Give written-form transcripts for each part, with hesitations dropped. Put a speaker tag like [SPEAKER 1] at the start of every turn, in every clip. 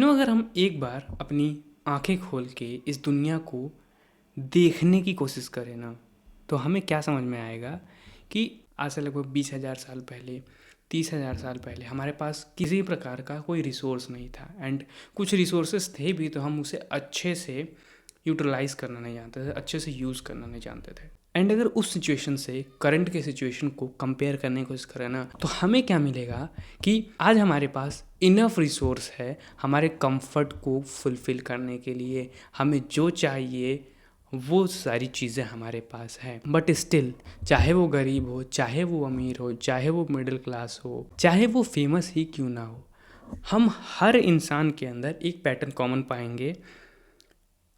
[SPEAKER 1] अगर हम एक बार अपनी आंखें खोल के इस दुनिया को देखने की कोशिश करें ना, तो हमें क्या समझ में आएगा कि आज से लगभग 20,000 साल पहले, 30,000 साल पहले हमारे पास किसी प्रकार का कोई रिसोर्स नहीं था। एंड कुछ रिसोर्सेस थे भी तो हम उसे अच्छे से यूटिलाइज करना नहीं जानते थे, अच्छे से यूज़ करना नहीं जानते थे। एंड अगर उस सिचुएशन से करंट के सिचुएशन को कंपेयर करने की कोशिश करें ना, तो हमें क्या मिलेगा कि आज हमारे पास इनफ रिसोर्स है हमारे कंफर्ट को फुलफ़िल करने के लिए। हमें जो चाहिए वो सारी चीज़ें हमारे पास हैं। बट स्टिल, चाहे वो गरीब हो, चाहे वो अमीर हो, चाहे वो मिडिल क्लास हो, चाहे वो फेमस ही क्यों ना हो, हम हर इंसान के अंदर एक पैटर्न कॉमन पाएंगे: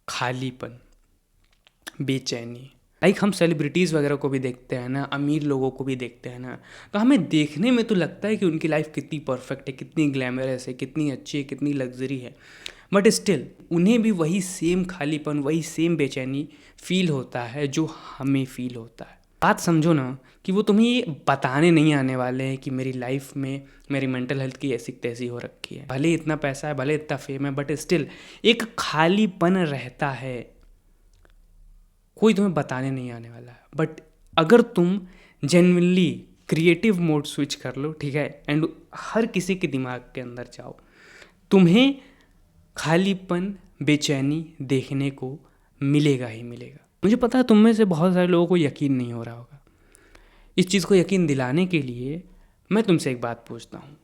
[SPEAKER 1] खालीपन, बेचैनी। लाइक हम सेलिब्रिटीज़ वगैरह को भी देखते हैं ना, अमीर लोगों को भी देखते हैं ना, तो हमें देखने में तो लगता है कि उनकी लाइफ कितनी परफेक्ट है, कितनी ग्लैमरस है, कितनी अच्छी है, कितनी लग्जरी है। बट स्टिल उन्हें भी वही सेम खालीपन, वही सेम बेचैनी फील होता है जो हमें फील होता है। बात समझो ना कि वो तुम्हें ये बताने नहीं आने वाले हैं कि मेरी लाइफ में मेरी मेंटल हेल्थ की ऐसी तैसी हो रखी है, भले इतना पैसा है, भले इतना फेम है, बट स्टिल एक खालीपन रहता है। कोई तुम्हें बताने नहीं आने वाला है। बट अगर तुम जेन्युइनली क्रिएटिव मोड स्विच कर लो, ठीक है, एंड हर किसी के दिमाग के अंदर जाओ, तुम्हें खालीपन, बेचैनी देखने को मिलेगा ही मिलेगा। मुझे पता है तुम में से बहुत सारे लोगों को यकीन नहीं हो रहा होगा। इस चीज़ को यकीन दिलाने के लिए मैं तुमसे एक बात पूछता हूँ।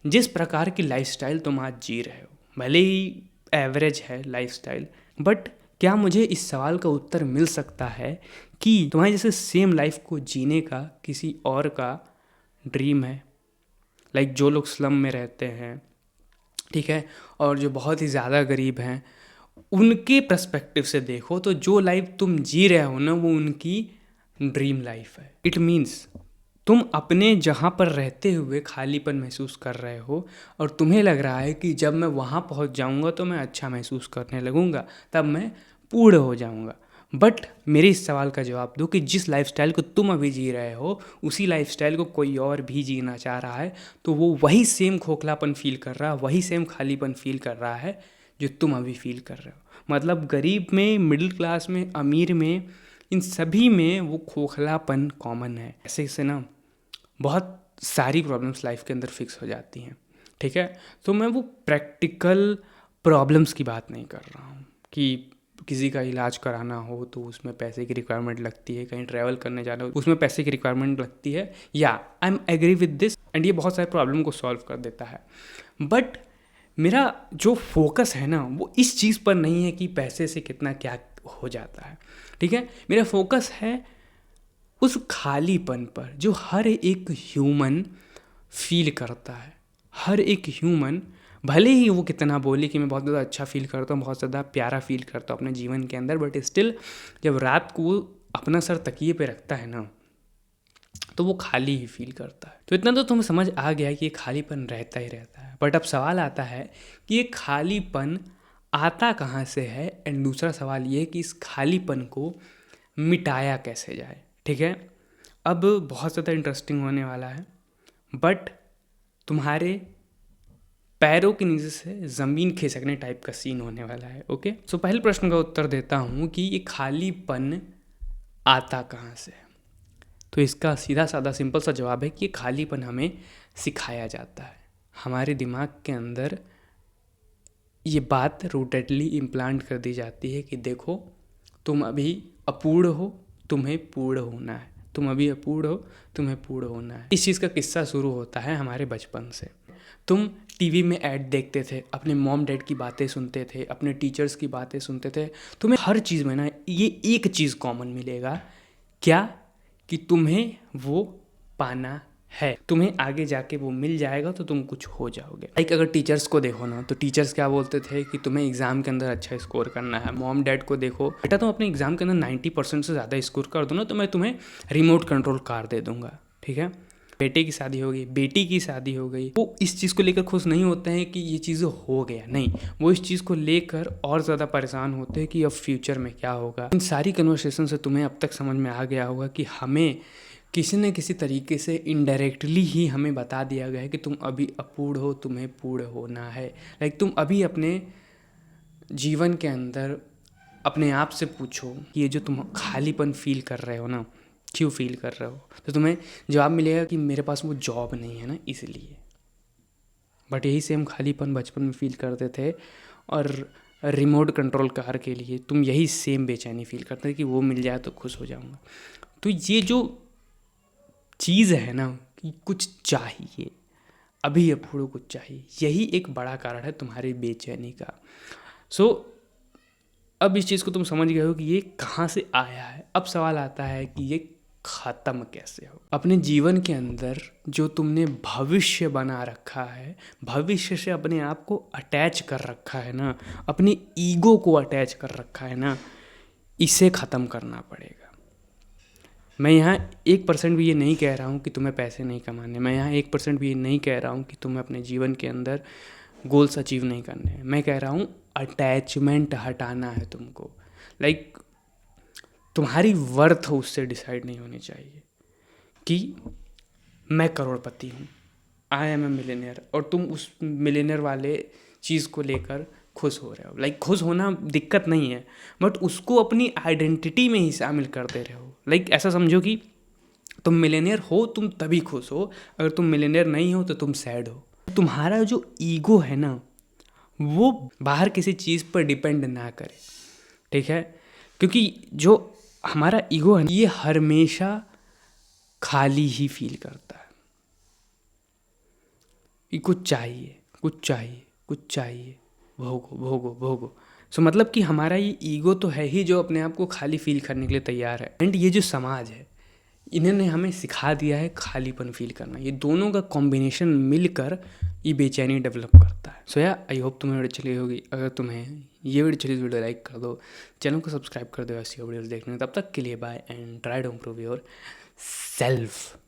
[SPEAKER 1] जिस प्रकार की लाइफस्टाइल तुम आज जी रहे हो, भले ही एवरेज है लाइफस्टाइल, बट क्या मुझे इस सवाल का उत्तर मिल सकता है कि तुम्हारे जैसे सेम लाइफ को जीने का किसी और का ड्रीम है? लाइक जो लोग स्लम में रहते हैं, ठीक है, और जो बहुत ही ज़्यादा गरीब हैं, उनके पर्सपेक्टिव से देखो तो जो लाइफ तुम जी रहे हो ना, वो उनकी ड्रीम लाइफ है। इट मीन्स तुम अपने जहाँ पर रहते हुए खालीपन महसूस कर रहे हो और तुम्हें लग रहा है कि जब मैं वहाँ पहुँच जाऊँगा तो मैं अच्छा महसूस करने लगूँगा, तब मैं पूर्ण हो जाऊँगा। बट मेरे इस सवाल का जवाब दो कि जिस लाइफस्टाइल को तुम अभी जी रहे हो, उसी लाइफस्टाइल को कोई और भी जीना चाह रहा है, तो वो वही सेम खोखलापन फील कर रहा है, वही सेम खालीपन फील कर रहा है जो तुम अभी फील कर रहे हो। मतलब गरीब में, मिडिल क्लास में, अमीर में, इन सभी में वो खोखलापन कॉमन है। ऐसे से ना बहुत सारी प्रॉब्लम्स लाइफ के अंदर फिक्स हो जाती हैं, ठीक है। तो मैं वो प्रैक्टिकल प्रॉब्लम्स की बात नहीं कर रहा हूँ कि किसी का इलाज कराना हो तो उसमें पैसे की रिक्वायरमेंट लगती है, कहीं ट्रैवल करने जाना हो उसमें पैसे की रिक्वायरमेंट लगती है। या I am agree with this, and ये बहुत सारे प्रॉब्लम को सॉल्व कर देता है। बट मेरा जो फोकस है ना, वो इस चीज़ पर नहीं है कि पैसे से कितना क्या हो जाता है, ठीक है। मेरा फोकस है उस खालीपन पर जो हर एक ह्यूमन फील करता है। हर एक ह्यूमन, भले ही वो कितना बोले कि मैं बहुत ज़्यादा अच्छा फील करता हूँ, बहुत ज़्यादा प्यारा फील करता हूँ अपने जीवन के अंदर, बट स्टिल जब रात को वो अपना सर तकिए पे रखता है ना, तो वो खाली ही फील करता है। तो इतना तो तुम्हें समझ आ गया कि ये खालीपन रहता ही रहता है। बट अब सवाल आता है कि ये खालीपन आता कहाँ से है, एंड दूसरा सवाल ये कि इस खालीपन को मिटाया कैसे जाए, ठीक है। अब बहुत ज़्यादा इंटरेस्टिंग होने वाला है, बट तुम्हारे पैरों के नीचे से ज़मीन खिसकने टाइप का सीन होने वाला है, ओके। सो पहले प्रश्न का उत्तर देता हूँ कि ये खालीपन आता कहाँ से। तो इसका सीधा साधा सिंपल सा जवाब है कि ये खालीपन हमें सिखाया जाता है। हमारे दिमाग के अंदर ये बात रूटेडली इम्प्लांट कर दी जाती है कि देखो, तुम अभी अपूर्ण हो, तुम्हें पूर्ण होना है। तुम अभी अपूर्ण हो, तुम्हें पूर्ण होना है। इस चीज़ का किस्सा शुरू होता है हमारे बचपन से। तुम टीवी में ऐड देखते थे, अपने मॉम डैड की बातें सुनते थे, अपने टीचर्स की बातें सुनते थे। तुम्हें हर चीज़ में ना ये एक चीज़ कॉमन मिलेगा, क्या? कि तुम्हें वो पाना है, तुम्हें आगे जाके वो मिल जाएगा तो तुम कुछ हो जाओगे। लाइक अगर टीचर्स को देखो ना, तो टीचर्स क्या बोलते थे कि तुम्हें एग्जाम के अंदर अच्छा स्कोर करना है। मॉम डैड को देखो, बेटा तुम अपने एग्जाम के अंदर 90% से ज़्यादा स्कोर कर दो ना, तो मैं तुम्हें रिमोट कंट्रोल कार दे दूंगा, ठीक है। बेटे की शादी हो गई, बेटी की शादी हो गई, वो इस चीज़ को लेकर खुश नहीं होते हैं कि ये चीज़ हो गया, नहीं, वो इस चीज़ को लेकर और ज़्यादा परेशान होते हैं कि अब फ्यूचर में क्या होगा। इन सारी कन्वर्सेशन से तुम्हें अब तक समझ में आ गया होगा कि हमें किसी न किसी तरीके से इनडायरेक्टली ही हमें बता दिया गया है कि तुम अभी अपूर्ण हो, तुम्हें पूर्ण होना है। लाइक तुम अभी अपने जीवन के अंदर अपने आप से पूछो कि ये जो तुम खालीपन फील कर रहे हो ना, क्यों फील कर रहे हो, तो तुम्हें जवाब मिलेगा कि मेरे पास वो जॉब नहीं है ना, इसलिए। बट यही सेम खालीपन बचपन में फील करते थे, और रिमोट कंट्रोल कार के लिए तुम यही सेम बेचैनी फील करते थे कि वो मिल जाए तो खुश हो जाऊंगा। तो ये जो चीज़ है ना कि कुछ चाहिए, अभी अपूर्ण कुछ चाहिए, यही एक बड़ा कारण है तुम्हारी बेचैनी का। सो अब इस चीज़ को तुम समझ गए हो कि ये कहाँ से आया है। अब सवाल आता है कि ये ख़त्म कैसे हो। अपने जीवन के अंदर जो तुमने भविष्य बना रखा है, भविष्य से अपने आप को अटैच कर रखा है ना, अपनी ईगो को अटैच कर रखा है ना, इसे ख़त्म करना पड़ेगा। मैं यहाँ 1% भी ये नहीं कह रहा हूँ कि तुम्हें पैसे नहीं कमाने, मैं यहाँ 1% भी ये नहीं कह रहा हूँ कि तुम्हें अपने जीवन के अंदर गोल्स अचीव नहीं करने हैं। मैं कह रहा हूँ अटैचमेंट हटाना है तुमको। लाइक तुम्हारी वर्थ उससे डिसाइड नहीं होनी चाहिए कि मैं करोड़पति हूँ, आई एम ए मिलेनियर, और तुम उस मिलेनियर वाले चीज़ को लेकर खुश हो रहे हो। लाइक खुश होना दिक्कत नहीं है, बट उसको अपनी आइडेंटिटी में ही शामिल कर दे रहे हो। लाइक ऐसा समझो कि तुम मिलेनियर हो, तुम तभी खुश हो, अगर तुम मिलेनियर नहीं हो तो तुम सैड हो। तुम्हारा जो ईगो है ना, वो बाहर किसी चीज़ पर डिपेंड ना करे, ठीक है? क्योंकि जो हमारा ईगो है ये हमेशा खाली ही फील करता है, कि कुछ चाहिए, कुछ चाहिए, कुछ चाहिए, भोगो भोगो भोगो। सो मतलब कि हमारा ये ईगो तो है ही जो अपने आप को खाली फील करने के लिए तैयार है। एंड ये जो समाज है, इन्होंने हमें सिखा दिया है खालीपन फील करना। ये दोनों का कॉम्बिनेशन मिलकर ये बेचैनी डेवलप करता है। सो या आई होप तुम्हें वीडियो चली होगी। अगर तुम्हें ये वीडियो चली, वीडियो लाइक कर दो, चैनल को सब्सक्राइब कर दो ऐसी वीडियोस देखने। तब तक के लिए bye and try to improve your self.